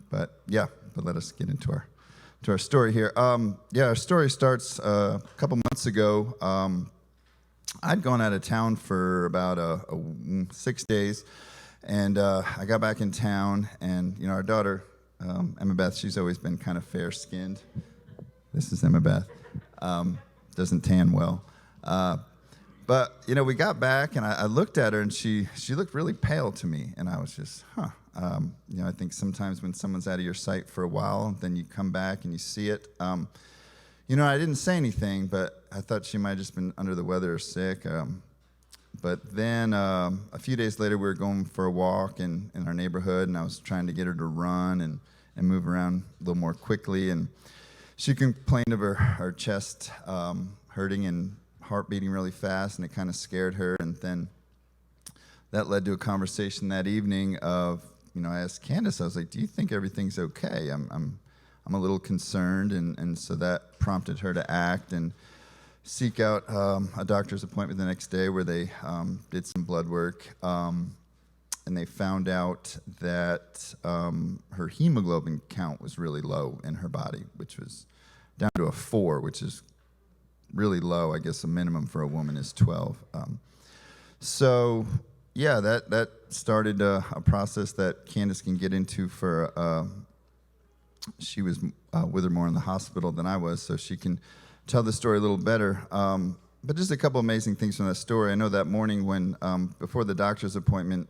But let us get into our story here. Our story starts a couple months ago. I'd gone out of town for about 6 days, and I got back in town, and our daughter, Emma Beth, she's always been kind of fair-skinned. This is Emma Beth. Doesn't tan well. But we got back, and I looked at her, and she looked really pale to me, and I was just, I think sometimes when someone's out of your sight for a while, then you come back and you see it. I didn't say anything, but I thought she might have just been under the weather or sick. But then a few days later, we were going for a walk in our neighborhood, and I was trying to get her to run and move around a little more quickly. And she complained of her chest hurting and heart beating really fast, and it kind of scared her. And then that led to a conversation that evening of, I asked Candice, I was like, do you think everything's okay? I'm a little concerned, and so that prompted her to act and seek out a doctor's appointment the next day where they did some blood work, and they found out that her hemoglobin count was really low in her body, which was down to a 4, which is really low. I guess a minimum for a woman is 12. That started a process that Candice can get into for, she was with her more in the hospital than I was, so she can tell the story a little better. But just a couple amazing things from that story. I know that morning when, before the doctor's appointment,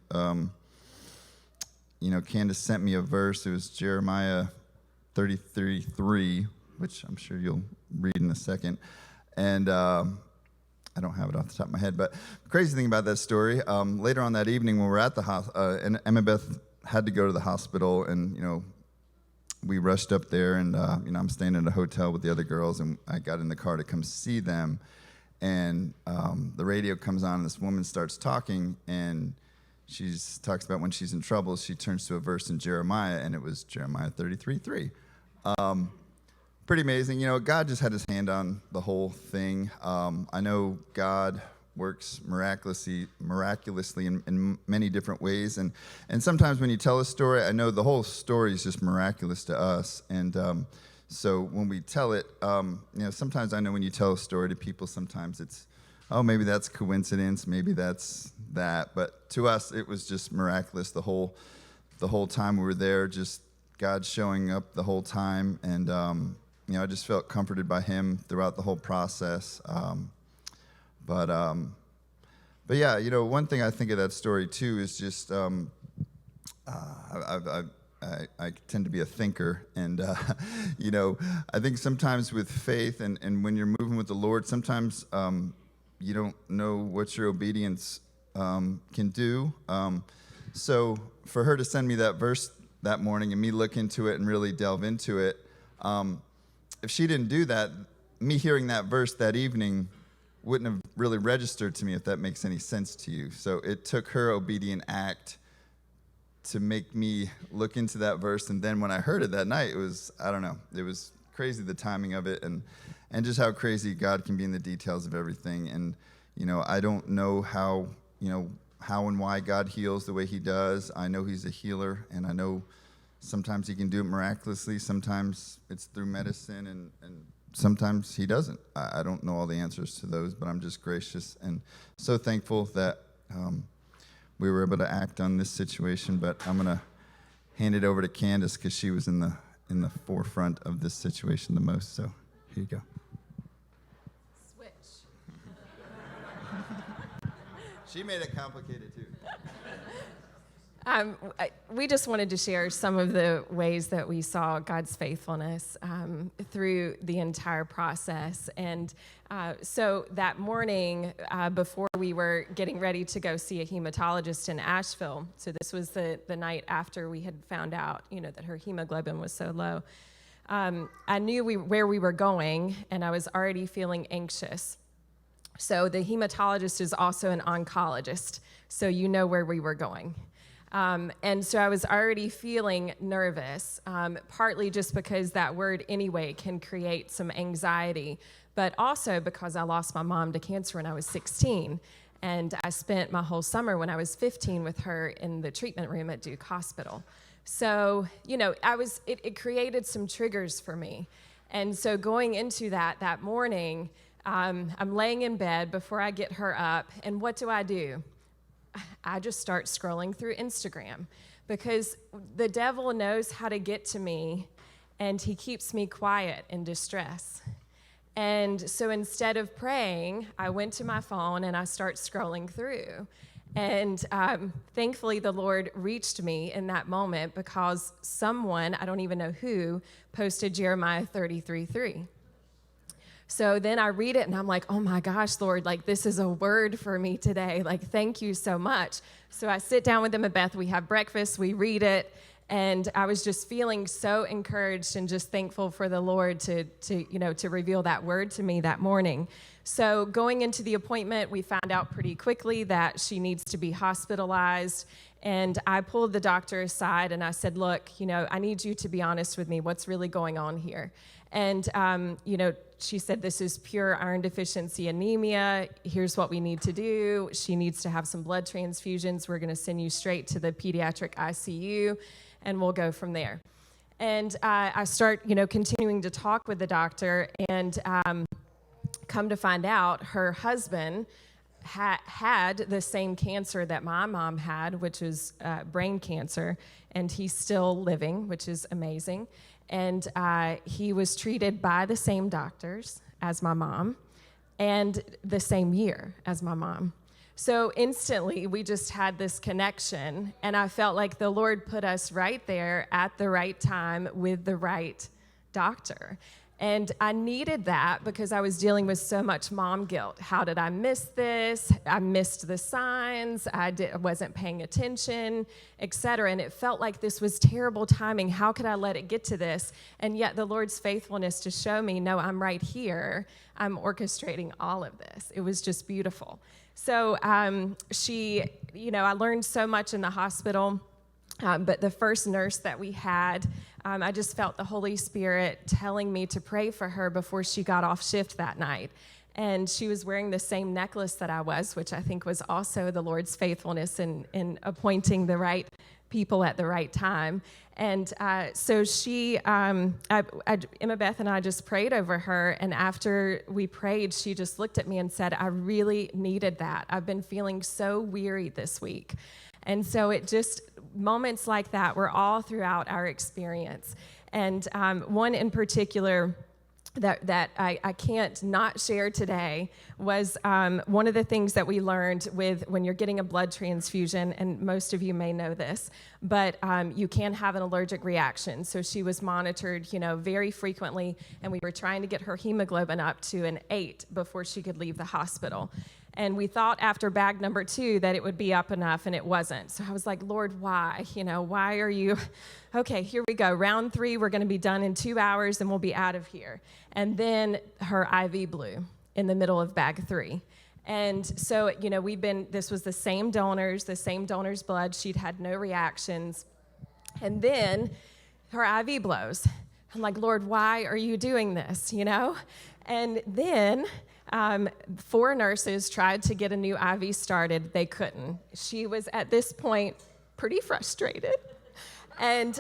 Candice sent me a verse. It was Jeremiah 33:3, which I'm sure you'll read in a second. And I don't have it off the top of my head, but the crazy thing about that story, later on that evening when we were at the hospital, and Emma Beth had to go to the hospital, and, we rushed up there, and, I'm staying in a hotel with the other girls, and I got in the car to come see them, and the radio comes on, and this woman starts talking, and she talks about when she's in trouble, she turns to a verse in Jeremiah, and it was Jeremiah 33:3. Pretty amazing. God just had his hand on the whole thing. I know God works miraculously in many different ways. And sometimes when you tell a story, I know the whole story is just miraculous to us. And so when we tell it, sometimes I know when you tell a story to people, sometimes it's, oh, maybe that's coincidence, maybe that's that. But to us, it was just miraculous the whole time we were there, just God showing up the whole time. And I just felt comforted by him throughout the whole process. But one thing I think of that story too is just I tend to be a thinker, and I think sometimes with faith and when you're moving with the Lord, sometimes you don't know what your obedience can do. So for her to send me that verse that morning and me look into it and really delve into it, if she didn't do that, me hearing that verse that evening wouldn't have really registered to me, if that makes any sense to you. So it took her obedient act to make me look into that verse. And then when I heard it that night, it was crazy, the timing of it, and just how crazy God can be in the details of everything. And, I don't know how and why God heals the way he does. I know he's a healer, and I know sometimes he can do it miraculously. Sometimes it's through medicine, and sometimes he doesn't. I don't know all the answers to those, but I'm just gracious and so thankful that we were able to act on this situation. But I'm going to hand it over to Candice because she was in the forefront of this situation the most. So here you go. Switch. She made it complicated too. We just wanted to share some of the ways that we saw God's faithfulness through the entire process. And so that morning, before we were getting ready to go see a hematologist in Asheville, so this was the night after we had found out, that her hemoglobin was so low, I knew where we were going, and I was already feeling anxious. So the hematologist is also an oncologist, so you know where we were going. And so I was already feeling nervous, partly just because that word anyway can create some anxiety, but also because I lost my mom to cancer when I was 16. And I spent my whole summer when I was 15 with her in the treatment room at Duke Hospital. So, it created some triggers for me. And so going into that morning, I'm laying in bed before I get her up, and what do? I just start scrolling through Instagram because the devil knows how to get to me, and he keeps me quiet in distress. And so instead of praying, I went to my phone and I start scrolling through. And thankfully, the Lord reached me in that moment because someone, I don't even know who, posted Jeremiah 33:3. So then I read it and I'm like, oh my gosh, Lord, like this is a word for me today. Like, thank you so much. So I sit down with them and Beth, we have breakfast, we read it. And I was just feeling so encouraged and just thankful for the Lord to reveal that word to me that morning. So going into the appointment, we found out pretty quickly that she needs to be hospitalized. And I pulled the doctor aside and I said, look, I need you to be honest with me. What's really going on here? And, she said, this is pure iron deficiency anemia. Here's what we need to do. She needs to have some blood transfusions. We're going to send you straight to the pediatric ICU, and we'll go from there. And I start, continuing to talk with the doctor, and come to find out her husband had the same cancer that my mom had, which was brain cancer, and he's still living, which is amazing. And he was treated by the same doctors as my mom and the same year as my mom. So instantly, we just had this connection, and I felt like the Lord put us right there at the right time with the right doctor. And I needed that because I was dealing with so much mom guilt. How did I miss this? I missed the signs. I wasn't paying attention, et cetera. And it felt like this was terrible timing. How could I let it get to this? And yet the Lord's faithfulness to show me, no, I'm right here. I'm orchestrating all of this. It was just beautiful. So I learned so much in the hospital. But the first nurse that we had, I just felt the Holy Spirit telling me to pray for her before she got off shift that night. And she was wearing the same necklace that I was, which I think was also the Lord's faithfulness in appointing the right people at the right time. And so Emma Beth and I just prayed over her. And after we prayed, she just looked at me and said, I really needed that. I've been feeling so weary this week. And so moments like that were all throughout our experience. And one in particular that I can't not share today was one of the things that we learned when you're getting a blood transfusion, and most of you may know this, but you can have an allergic reaction. So she was monitored, very frequently, and we were trying to get her hemoglobin up to an 8 before she could leave the hospital. And we thought after bag number 2 that it would be up enough, and it wasn't. So I was like, Lord, why? Why are you? Okay, here we go. Round 3, we're going to be done in 2 hours, and we'll be out of here. And then her IV blew in the middle of bag 3. And so, this was the same donor's blood. She'd had no reactions. And then her IV blows. I'm like, Lord, why are you doing this, And then 4 nurses tried to get a new IV started. They couldn't. She was at this point pretty frustrated. And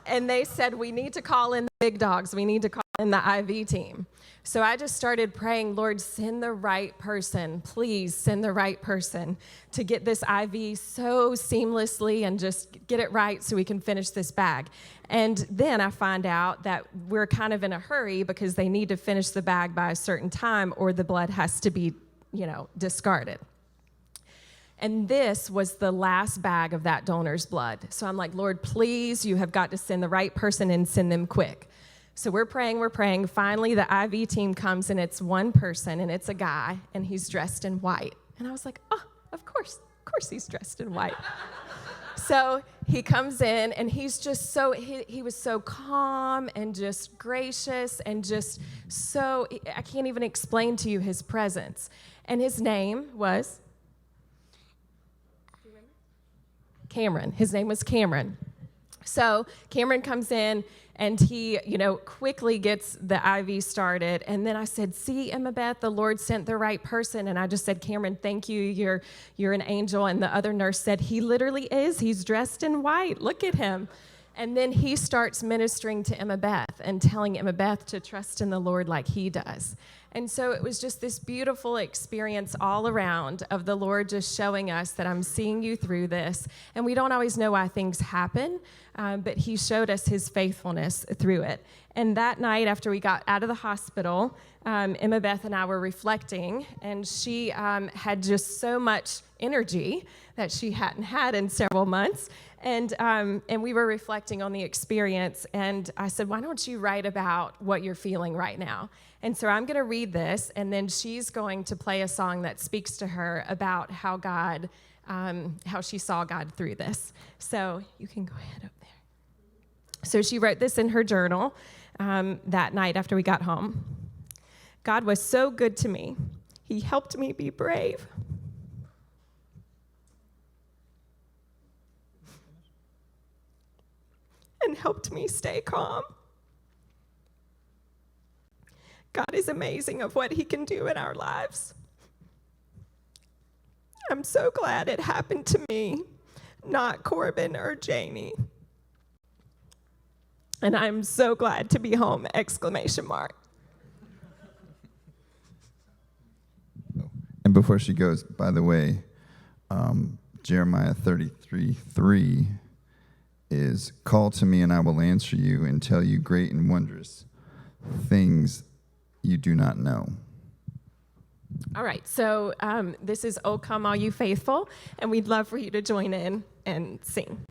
they said, we need to call in the big dogs. We need to call in the IV team. So I just started praying, Lord, send the right person. Please send the right person to get this IV so seamlessly and just get it right so we can finish this bag. And then I find out that we're kind of in a hurry because they need to finish the bag by a certain time or the blood has to be, discarded. And this was the last bag of that donor's blood. So I'm like, Lord, please, you have got to send the right person and send them quick. So we're praying. Finally, the IV team comes, and it's one person, and it's a guy, and he's dressed in white. And I was like, oh, of course he's dressed in white. So he comes in, and he's just he was so calm and just gracious and just so, I can't even explain to you his presence. And his name was Cameron. His name was Cameron. So Cameron comes in, and he, quickly gets the IV started. And then I said, see, Emma Beth, the Lord sent the right person. And I just said, Cameron, thank you. You're an angel. And the other nurse said, he literally is. He's dressed in white. Look at him. And then he starts ministering to Emma Beth and telling Emma Beth to trust in the Lord like he does. And so it was just this beautiful experience all around of the Lord just showing us that I'm seeing you through this. And we don't always know why things happen, but he showed us his faithfulness through it. And that night after we got out of the hospital, Emma Beth and I were reflecting, and she had just so much energy that she hadn't had in several months. And we were reflecting on the experience, and I said, why don't you write about what you're feeling right now? And so I'm going to read this, and then she's going to play a song that speaks to her about how she saw God through this. So you can go ahead up there. So she wrote this in her journal that night after we got home. God was so good to me. He helped me be brave. And helped me stay calm. God is amazing of what he can do in our lives. I'm so glad it happened to me, not Corbin or Jamie. And I'm so glad to be home, ! And before she goes, by the way, Jeremiah 33:3 is, call to me and I will answer you and tell you great and wondrous things you do not know. All right, so this is O Come All You Faithful, and we'd love for you to join in and sing.